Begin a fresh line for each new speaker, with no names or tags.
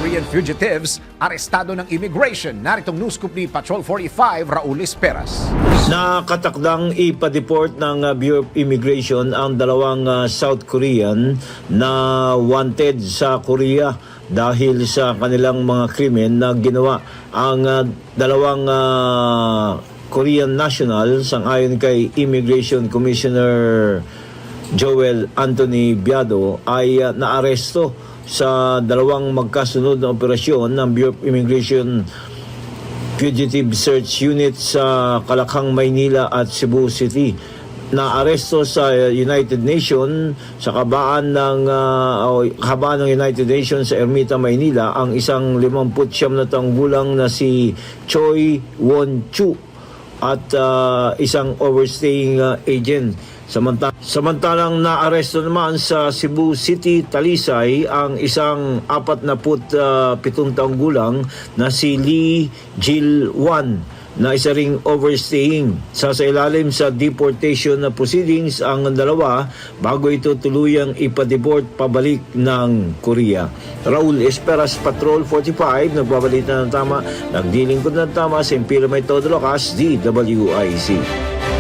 Korean fugitives arestado ng immigration. Naritong news scoop ni Patrol 45, Raul Esperas.
Nakatakdang ipa-deport ng Bureau of Immigration ang dalawang South Korean na wanted sa Korea dahil sa kanilang mga krimen na ginawa. Ang dalawang Korean national, sang-ayon kay Immigration Commissioner Joel Anthony Biado, ay naaresto sa dalawang magkasunod na operasyon ng Bureau of Immigration Fugitive Search Unit sa Kalakhang, Maynila at Cebu City. Naaresto sa United Nations sa kabaan ng United Nations sa Ermita, Maynila ang isang 59 na taong gulang na si Choi Won-chu at isang overstaying agent. Samantalang naaresto naman sa Cebu City, Talisay ang isang 47 taong gulang na si Lee Jil-wan na isa ring overstaying. Sa ilalim sa deportation na proceedings ang dalawa bago ito tuluyang ipa-deport pabalik ng Korea. Raul Esperas, Patrol 45, nagbabalita ng tama, nagdilingkod ng tama sa Impilo May Todo Locas, DWIC.